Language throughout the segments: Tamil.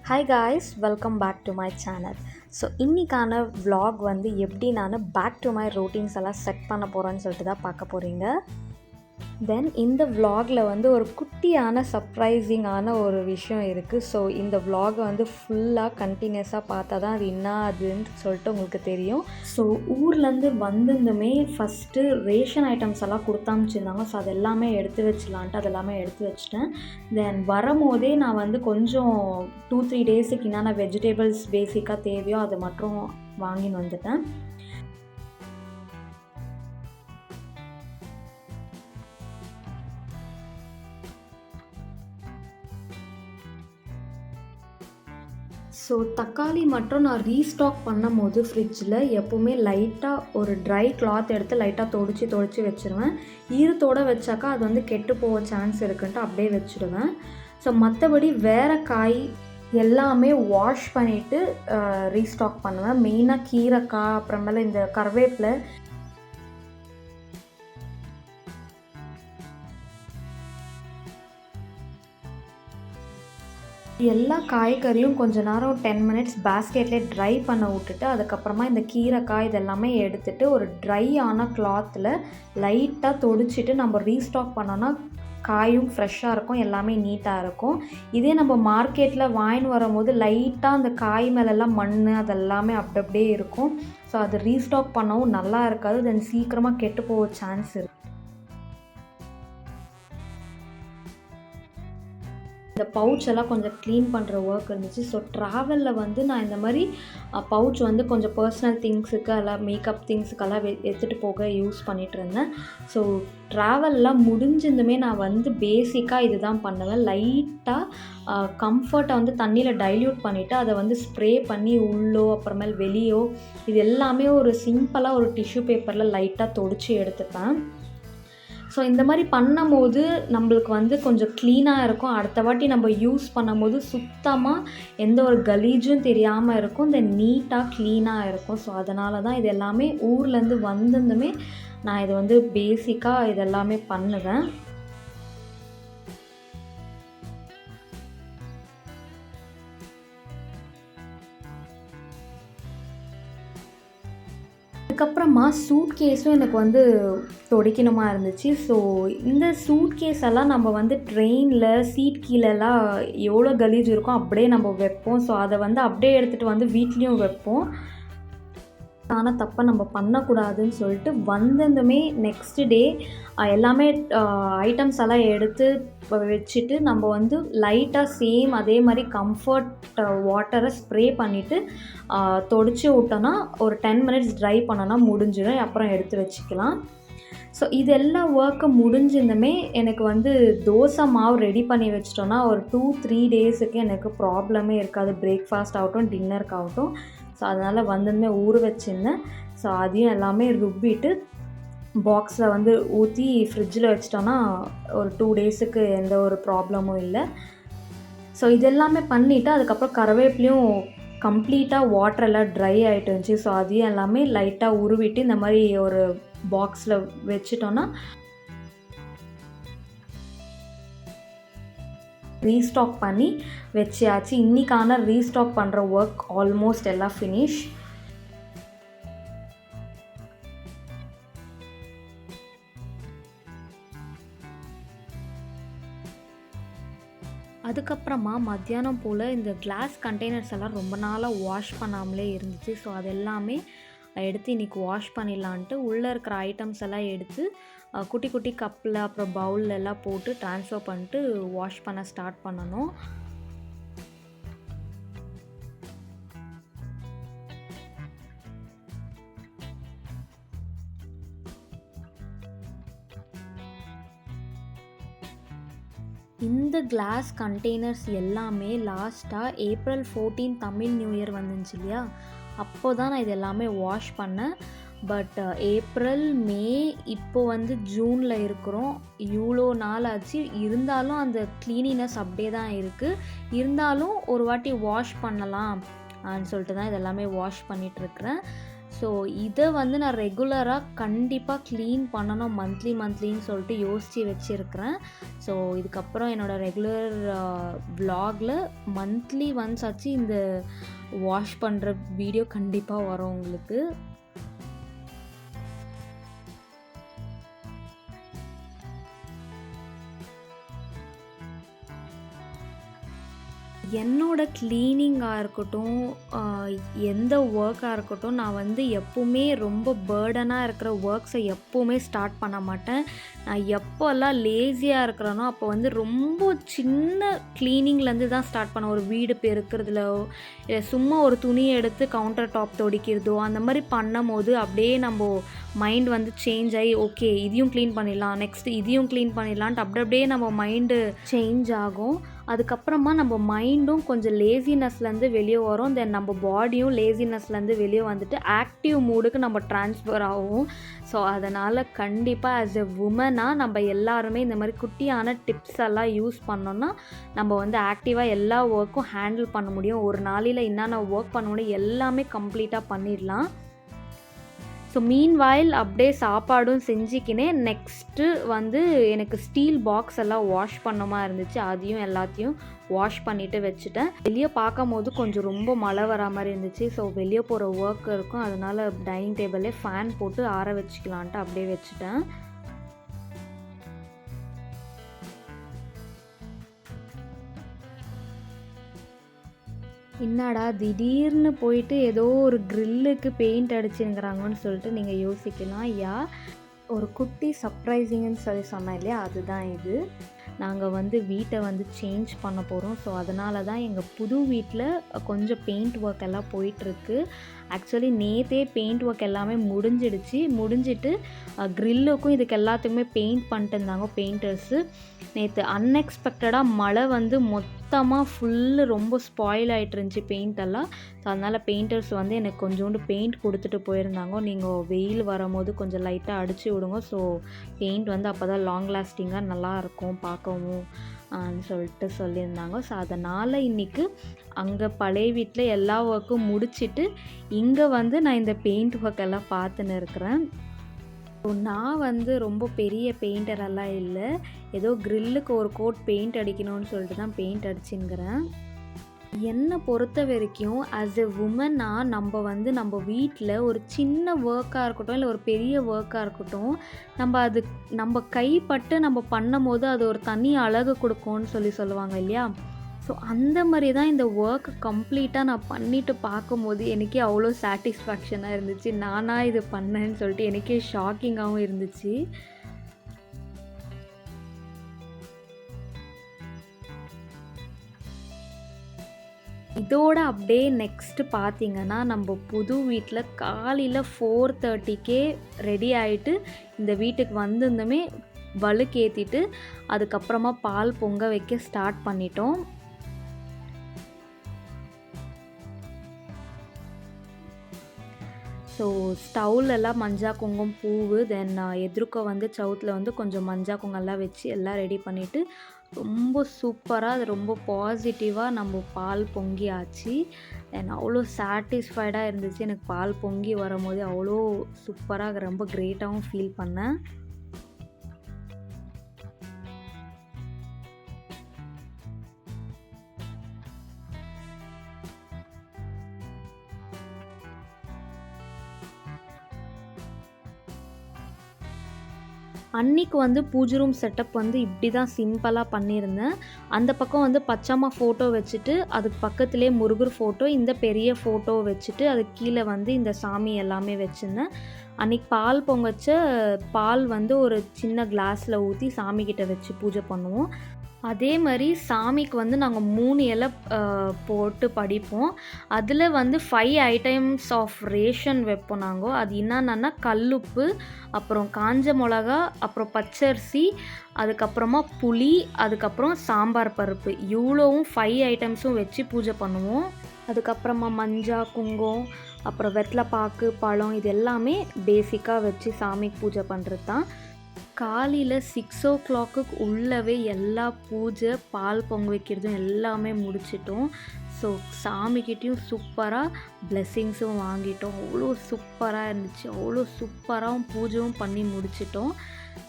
Hi guys, welcome back to my channel. So இன்றைக்கான vlog வந்து எப்படி நான் பேக் டு மை ரொட்டீன்ஸ் எல்லாம் செட் பண்ண போகிறேன்னு சொல்லிட்டு தான் பார்க்க போகிறீங்க. தென் இந்த vlogல வந்து ஒரு குட்டியான சர்ப்ரைசிங்கான ஒரு விஷயம் இருக்குது. ஸோ இந்த vlog வந்து ஃபுல்லாக கண்டினியூஸாக பார்த்தா தான் அது என்ன அதுன்னு சொல்லிட்டு உங்களுக்கு தெரியும். ஸோ ஊர்லேருந்து வந்திருந்துமே ஃபஸ்ட்டு ரேஷன் ஐட்டம்ஸ் எல்லாம் கொடுத்தாமிச்சிருந்தாங்க. ஸோ அது எல்லாமே எடுத்து வச்சலான்ட்டு அது எல்லாமே எடுத்து வச்சிட்டேன். தென் வரும்போதே நான் வந்து கொஞ்சம் 2-3 டேஸுக்கு என்னென்ன வெஜிடபிள்ஸ் பேசிக்காக தேவையோ அதை மட்டும் வாங்கின்னு வந்துட்டேன். ஸோ தக்காளி மட்டும் நான் ரீஸ்டாக் பண்ணும் போது ஃப்ரிட்ஜில் எப்போவுமே லைட்டாக ஒரு ட்ரை கிளாத் எடுத்து லைட்டாக தொடச்சி வச்சுருவேன். ஈரத்தோடு வச்சாக்கா அது வந்து கெட்டு போக சான்ஸ் இருக்குன்ட்டு அப்படியே வச்சுடுவேன். ஸோ மற்றபடி வேறு காய் எல்லாமே வாஷ் பண்ணிவிட்டு ரீஸ்டாக் பண்ணுவேன். மெயினாக கீரைக்காய், அப்புறமேல இந்த கருவேப்பிலை, எல்லா காய்கறியும் கொஞ்ச நேரம் 10 மினிட்ஸ் பேஸ்கெட்லேயே ட்ரை பண்ண விட்டுட்டு அதுக்கப்புறமா இந்த கீரைக்காய் இதெல்லாமே எடுத்துகிட்டு ஒரு ட்ரை ஆன கிளாத்தில் லைட்டாக தொடச்சிட்டு நம்ம ரீஸ்டாக் பண்ணோன்னா காயும் ஃப்ரெஷ்ஷாக இருக்கும், எல்லாமே நீட்டாக இருக்கும். இதே நம்ம மார்க்கெட்டில் வாங்கின்னு வரும்போது லைட்டாக அந்த காய் மேலெல்லாம் மண் அதெல்லாமே அப்படியே இருக்கும். ஸோ அது ரீஸ்டாக் பண்ணவும் நல்லா இருக்காது. தென் சீக்கிரமாக கெட்டு போக சான்ஸ் இருக்குது. இந்த பவுச்செல்லாம் கொஞ்சம் க்ளீன் பண்ணுற ஒர்க் இருந்துச்சு. ஸோ ட்ராவலில் வந்து நான் இந்த மாதிரி பவுச் வந்து கொஞ்சம் பர்சனல் திங்ஸுக்கு எல்லாம் மேக்கப் திங்ஸுக்கெல்லாம் எடுத்துகிட்டு போக யூஸ் பண்ணிகிட்டு இருந்தேன். ஸோ ட்ராவல்லாம் முடிஞ்சிருந்துமே நான் வந்து பேசிக்காக இது தான் பண்ணுவேன். லைட்டாக கம்ஃபர்ட்டை வந்து தண்ணியில் டைல்யூட் பண்ணிவிட்டு அதை வந்து ஸ்ப்ரே பண்ணி உள்ளோ அப்புறமேல் வெளியோ இது எல்லாமே ஒரு சிம்பிளாக ஒரு டிஷ்யூ பேப்பரில் லைட்டாக தொடச்சி எடுத்துப்பேன். ஸோ இந்த மாதிரி பண்ணும்போது நம்மளுக்கு வந்து கொஞ்சம் க்ளீனாக இருக்கும். அடுத்த வாட்டி நம்ம யூஸ் பண்ணும்போது சுத்தமாக எந்த ஒரு கலீஜும் தெரியாமல் இருக்கும். தென் நீட்டாக க்ளீனாக இருக்கும். ஸோ அதனால தான் இது எல்லாமே ஊர்லேருந்து வந்திருந்துமே நான் இது வந்து பேசிக்காக இதெல்லாமே பண்ணுவேன். அதுக்கப்புறமா சூட் கேஸும் எனக்கு வந்து துடைக்கணுமா இருந்துச்சு. ஸோ இந்த சூட் கேஸ் எல்லாம் நம்ம வந்து ட்ரெயினில் சீட் கீழெல்லாம் எவ்வளோ கலீஜ் இருக்கும் அப்படியே நம்ம வைப்போம். ஸோ அதை வந்து அப்படியே எடுத்துகிட்டு வந்து வீட்லேயும் வைப்போம். ஆனால் தப்பை நம்ம பண்ணக்கூடாதுன்னு சொல்லிட்டு வந்ததுமே நெக்ஸ்ட் டே எல்லாமே ஐட்டம்ஸ் எல்லாம் எடுத்து வச்சுட்டு நம்ம வந்து லைட்டாக சேம் அதே மாதிரி கம்ஃபர்ட் வாட்டரை ஸ்ப்ரே பண்ணிவிட்டு தொடச்சி விட்டோன்னா ஒரு 10 மினிட்ஸ் ட்ரை பண்ணோன்னா முடிஞ்சிடும். அப்புறம் எடுத்து வச்சுக்கலாம். ஸோ இது எல்லா ஒர்க்கும் முடிஞ்சிருந்துமே எனக்கு வந்து தோசை மாவு ரெடி பண்ணி வச்சிட்டோன்னா ஒரு 2-3 டேஸுக்கு எனக்கு ப்ராப்ளமே இருக்காது. பிரேக்ஃபாஸ்ட் ஆகட்டும், டின்னருக்காகட்டும். ஸோ அதனால் வந்ததுமே ஊற வச்சுருந்தேன். ஸோ அதையும் எல்லாமே ருப்பிட்டு பாக்ஸில் வந்து ஊற்றி ஃப்ரிட்ஜில் வச்சிட்டோன்னா ஒரு 2 டேஸுக்கு எந்த ஒரு ப்ராப்ளமும் இல்லை. ஸோ இதெல்லாமே பண்ணிவிட்டு அதுக்கப்புறம் கருவேப்பிலையும் கம்ப்ளீட்டாக வாட்டரெல்லாம் ட்ரை ஆகிட்டு இருந்துச்சு. ஸோ அதையும் எல்லாமே லைட்டாக உருவிட்டு இந்த மாதிரி ஒரு பாக்ஸில் வச்சிட்டோன்னா ரீஸ்டாக் பண்ணி வச்சியாச்சு. இன்றைக்கான ரீஸ்டாக் பண்ணுற ஒர்க் ஆல்மோஸ்ட் எல்லாம் ஃபினிஷ். அதுக்கப்புறமா மத்தியானம் போல் இந்த கிளாஸ் கண்டெய்னர்ஸ் எல்லாம் ரொம்ப நாளாக வாஷ் பண்ணாமலே இருந்துச்சு. ஸோ அது எல்லாமே எடுத்து இன்றைக்கி வாஷ் பண்ணிடலான்ட்டு உள்ளே இருக்கிற ஐட்டம்ஸ் எல்லாம் எடுத்து குட்டி குட்டி கப்பில் அப்புறம் பவுலில் எல்லாம் போட்டு ட்ரான்ஸ்ஃபர் பண்ணிட்டு வாஷ் பண்ண ஸ்டார்ட் பண்ணணும். இந்த கிளாஸ் கண்டெய்னர்ஸ் எல்லாமே லாஸ்ட்டாக April 14 தமிழ் நியூ இயர் வந்துச்சு இல்லையா, அப்போ தான் நான் இது எல்லாமே வாஷ் பண்ணேன். பட் ஏப்ரல், மே, இப்போ வந்து ஜூனில் இருக்கிறோம். இவ்வளோ நாள் ஆச்சு. இருந்தாலும் அந்த க்ளீனினஸ் அப்படியே தான் இருக்குது. இருந்தாலும் ஒரு வாட்டி வாஷ் பண்ணலாம் அப்படின்னு சொல்லிட்டு தான் இதெல்லாமே வாஷ் பண்ணிகிட்ருக்கிறேன். ஸோ இதை வந்து நான் ரெகுலராக கண்டிப்பாக க்ளீன் பண்ணணும் மந்த்லின்னு சொல்லிட்டு யோசித்து வச்சுருக்கிறேன். ஸோ இதுக்கப்புறம் என்னோடய ரெகுலர் வ்ளாகில் மந்த்லி ஒன்ஸ் ஆச்சு இந்த வாஷ் பண்ணுற வீடியோ கண்டிப்பாக வரும் உங்களுக்கு. என்னோட க்ளீனிங்காக இருக்கட்டும், எந்த ஒர்க்காக இருக்கட்டும், நான் வந்து எப்போவுமே ரொம்ப பேர்டனாக இருக்கிற ஒர்க்ஸை எப்போவுமே ஸ்டார்ட் பண்ண மாட்டேன். நான் எப்போல்லாம் லேசியாக இருக்கிறேனோ அப்போ வந்து ரொம்ப சின்ன க்ளீனிங்லேருந்து தான் ஸ்டார்ட் பண்ணேன். ஒரு வீடு பெருக்கிறதுலோ இல்லை சும்மா ஒரு துணியை எடுத்து கவுண்டர் டாப் துடைக்கிறதோ அந்த மாதிரி பண்ணும்போது அப்படியே நம்ம மைண்ட் வந்து சேஞ்ச் ஆகி ஓகே இதையும் க்ளீன் பண்ணிடலாம், நெக்ஸ்ட் இதையும் க்ளீன் பண்ணிடலான்ட்டு அப்படியே நம்ம மைண்டு சேஞ்ச் ஆகும். அதுக்கப்புறமா நம்ம மைண்டும் கொஞ்சம் லேசினஸ்லேருந்து வெளியே வரும். தென் நம்ம பாடியும் லேசினஸ்லேருந்து வெளியே வந்துட்டு ஆக்டிவ் மூடுக்கு நம்ம ட்ரான்ஸ்ஃபர் ஆகும். ஸோ அதனால் கண்டிப்பாக ஆஸ் எ உமனாக நம்ம எல்லாருமே இந்த மாதிரி குட்டியான டிப்ஸ் எல்லாம் யூஸ் பண்ணோன்னா நம்ம வந்து ஆக்டிவாக எல்லா ஒர்க்கும் ஹேண்டில் பண்ண முடியும். ஒரு நாளையில் என்னென்ன ஒர்க் பண்ண முடியும் எல்லாமே கம்ப்ளீட்டாக பண்ணிடலாம். ஸோ மீன்வாயில் அப்படியே சாப்பாடும் செஞ்சுக்கினேன். நெக்ஸ்ட்டு வந்து எனக்கு ஸ்டீல் பாக்ஸ் எல்லாம் வாஷ் பண்ணமா இருந்துச்சு. அதையும் எல்லாத்தையும் வாஷ் பண்ணிவிட்டு வச்சுட்டேன். வெளியே பார்க்கும் போது கொஞ்சம் ரொம்ப மழை வரா மாதிரி இருந்துச்சு. ஸோ வெளியே போகிற ஒர்க் இருக்கும், அதனால் டைனிங் டேபிளே ஃபேன் போட்டு ஆற வச்சுக்கலான்ட்டு அப்படியே வச்சுட்டேன். என்னடா திடீர்னு போயிட்டு ஏதோ ஒரு க்ரில்லுக்கு பெயிண்ட் அடிச்சுங்கிறாங்கன்னு சொல்லிட்டு நீங்கள் யோசிக்கலாம். ஒரு குட்டி சர்ப்ரைசிங்னு சொன்னேன் இல்லையா, அதுதான் இது. நாங்கள் வந்து வீட்டை வந்து சேஞ்ச் பண்ண போகிறோம். ஸோ அதனால தான் எங்கள் புது வீட்டில் கொஞ்சம் பெயிண்ட் ஒர்க் எல்லாம் போயிட்டுருக்கு. ஆக்சுவலி நேற்றே பெயிண்ட் ஒர்க் எல்லாமே முடிஞ்சிட்டு க்ரில்லுக்கும் இதுக்கு எல்லாத்துக்குமே பெயிண்ட் பண்ணிட்டு இருந்தாங்க பெயிண்டர்ஸு. நேற்று அன்எக்ஸ்பெக்டடாக மழை வந்து மொத்தமாக ஃபுல்லு ரொம்ப ஸ்பாயில் ஆகிட்டு இருந்துச்சு பெயிண்டெல்லாம். ஸோ அதனால் பெயிண்டர்ஸ் வந்து எனக்கு கொஞ்சோண்டு பெயிண்ட் கொடுத்துட்டு போயிருந்தாங்க. நீங்கள் வெயில் வரும்போது கொஞ்சம் லைட்டாக அடித்து விடுங்க, ஸோ பெயிண்ட் வந்து அப்போ தான் லாங் லாஸ்டிங்காக நல்லாயிருக்கும் பார்க்கவும் சொல்லிட்டு சொல்லியிருந்தாங்க. ஸோ அதனால் இன்றைக்கி அங்கே பழைய வீட்டில் எல்லா ஒர்க்கும் முடிச்சுட்டு இங்கே வந்து நான் இந்த பெயிண்ட் ஒர்க் எல்லாம் பார்த்துன்னு இருக்கிறேன். நான் வந்து ரொம்ப பெரிய பெயிண்டரெல்லாம் இல்லை, ஏதோ க்ரில்லுக்கு ஒரு கோட் பெயிண்ட் அடிக்கணும்னு சொல்லிட்டு தான் பெயிண்ட் அடிச்சுங்கிறேன். என்னை பொறுத்த வரைக்கும் ஆஸ் எ உமனாக நம்ம வந்து நம்ம வீட்டில் ஒரு சின்ன ஒர்க்காக இருக்கட்டும் இல்லை ஒரு பெரிய ஒர்க்காக இருக்கட்டும், நம்ம கைப்பட்டு நம்ம பண்ணும் போது அது ஒரு தனி அழகு கொடுக்கும்னு சொல்லுவாங்க இல்லையா. ஸோ அந்த மாதிரி தான் இந்த ஒர்க் கம்ப்ளீட்டாக நான் பண்ணிவிட்டு பார்க்கும்போது எனக்கே அவ்வளோ சாட்டிஸ்ஃபேக்ஷனாக இருந்துச்சு. நானாக இது பண்ணேன்னு சொல்லிட்டு எனக்கே ஷாக்கிங்காகவும் இருந்துச்சு. இதோட அப்படியே நெக்ஸ்ட்டு பார்த்திங்கன்னா நம்ம புது வீட்டில் காலையில் 4:30க்கே ரெடி ஆகிட்டு இந்த வீட்டுக்கு வந்திருந்துமே வழுக்கேற்றிட்டு அதுக்கப்புறமா பால் பொங்க வைக்க ஸ்டார்ட் பண்ணிட்டோம். ஸோ ஸ்டவ்லெல்லாம் மஞ்சள் குங்குமம் பூவு, தென் எதிர்க்க வந்து சவுத்தில் வந்து கொஞ்சம் மஞ்சள் குங்கெல்லாம் வச்சு எல்லாம் ரெடி பண்ணிவிட்டு ரொம்ப சூப்பராக அது ரொம்ப பாசிட்டிவாக நம்ம பால் பொங்கி ஆச்சு. தென் அவ்வளோ சாட்டிஸ்ஃபைடாக இருந்துச்சு. எனக்கு பால் பொங்கி வரும்போது அவ்வளோ சூப்பராக ரொம்ப கிரேட்டாகவும் ஃபீல் பண்ணேன். அன்றைக்கி வந்து பூஜை ரூம் செட்டப் வந்து இப்படி தான் சிம்பிளாக பண்ணியிருந்தேன். அந்த பக்கம் வந்து பச்சைம்மா ஃபோட்டோ வச்சுட்டு அதுக்கு பக்கத்துலேயே முருகர் ஃபோட்டோ, இந்த பெரிய ஃபோட்டோ வச்சுட்டு அதுக்கு கீழே வந்து இந்த சாமி எல்லாமே வச்சுருந்தேன். அன்றைக்கி பால் பொங்கச்ச பால் வந்து ஒரு சின்ன கிளாஸில் ஊற்றி சாமிக்கிட்ட வச்சு பூஜை பண்ணுவோம். அதே மாதிரி சாமிக்கு வந்து நாங்கள் 3 இலை போட்டு படிப்போம். அதில் வந்து 5 ஐட்டம்ஸ் ஆஃப் ரேஷன் வைப்போம் நாங்கள். அது என்னென்னா கல்லுப்பு, அப்புறம் காஞ்ச மிளகா, அப்புறம் பச்சரிசி, அதுக்கப்புறமா புளி, அதுக்கப்புறம் சாம்பார் பருப்பு, இவ்வளோவும் 5 ஐட்டம்ஸும் வச்சு பூஜை பண்ணுவோம். அதுக்கப்புறமா மஞ்சள் குங்குமம், அப்புறம் வெத்தலை பாக்கு, பழம், இது எல்லாமே பேசிக்காக வச்சு சாமிக்கு பூஜை பண்ணுறது தான். காலையில் 6 o'clock உள்ளவே எல்லா பூஜை பால் பொங்க வைக்கிறதும் எல்லாமே முடிச்சிட்டோம். ஸோ சாமிக்கிட்டேயும் சூப்பராக பிளெஸ்ஸிங்ஸும் வாங்கிட்டோம். அவ்வளோ சூப்பராக இருந்துச்சு. அவ்வளோ சூப்பராகவும் பூஜையும் பண்ணி முடிச்சிட்டோம்.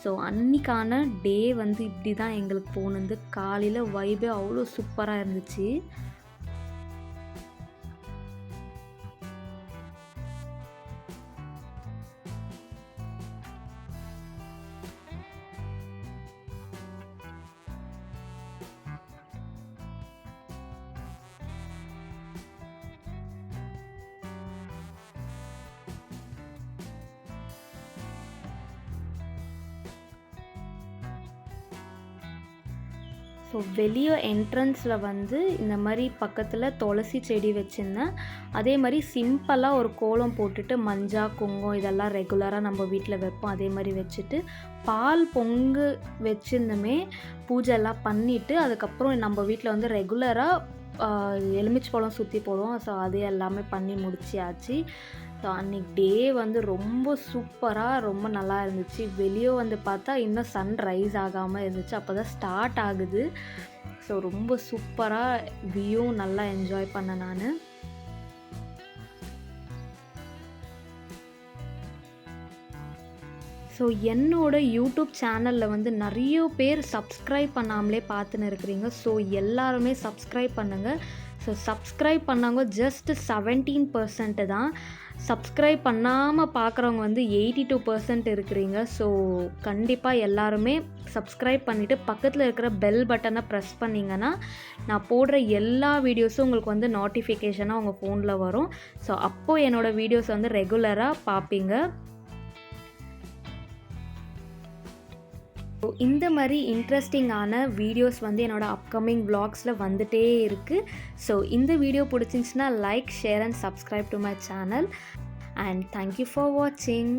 ஸோ அன்றைக்கான டே வந்து இப்படி தான் எங்களுக்கு போனது. காலையில் வைபே அவ்வளோ சூப்பராக இருந்துச்சு. ஸோ வெளியே என்ட்ரன்ஸில் வந்து இந்த மாதிரி பக்கத்தில் துளசி செடி வச்சுருந்தேன். அதே மாதிரி சிம்பிளாக ஒரு கோலம் போட்டுட்டு மஞ்சள் குங்குமம் இதெல்லாம் ரெகுலராக நம்ம வீட்டில் வைப்போம். அதே மாதிரி வச்சுட்டு பால் பொங்கு வச்சுருந்தமே பூஜைலாம் பண்ணிவிட்டு அதுக்கப்புறம் நம்ம வீட்டில் வந்து ரெகுலராக எலுமிச்சை பழம் சுற்றி போடுவோம். ஸோ அது எல்லாமே பண்ணி முடிச்சியாச்சு. ஸோ அன்றைக்கி டே வந்து ரொம்ப சூப்பராக ரொம்ப நல்லா இருந்துச்சு. வெளியே வந்து பார்த்தா இன்னும் சன் ரைஸ் ஆகாமல் இருந்துச்சு. அப்போ தான் ஸ்டார்ட் ஆகுது. ஸோ ரொம்ப சூப்பராக வியூ நல்லா என்ஜாய் பண்ணேன் நான். ஸோ என்னோட யூடியூப் சேனலில் வந்து நிறைய பேர் சப்ஸ்கிரைப் பண்ணாமலே பார்த்துன்னு இருக்கிறீங்க. ஸோ எல்லாருமே சப்ஸ்கிரைப் பண்ணுங்கள். ஸோ சப்ஸ்கிரைப் பண்ணவங்க ஜஸ்ட் 17% தான். சப்ஸ்கிரைப் பண்ணாமல் பார்க்குறவங்க வந்து 82% இருக்கிறீங்க. ஸோ கண்டிப்பாக எல்லாருமே சப்ஸ்கிரைப் பண்ணிவிட்டு பக்கத்தில் இருக்கிற பெல் பட்டனை ப்ரெஸ் பண்ணிங்கன்னா நான் போடுற எல்லா வீடியோஸும் உங்களுக்கு வந்து நோட்டிஃபிகேஷனாக உங்கள் ஃபோனில் வரும். ஸோ அப்போது என்னோடய வீடியோஸ் வந்து ரெகுலராக பார்ப்பீங்க. இந்த மாதிரி இன்ட்ரெஸ்டிங்கான வீடியோஸ் வந்து என்னோடய அப்கமிங் vlogsல வந்துட்டே இருக்குது. ஸோ இந்த வீடியோ பிடிச்சிருந்துச்சுன்னா like, share and subscribe to my channel. And thank you for வாட்சிங்.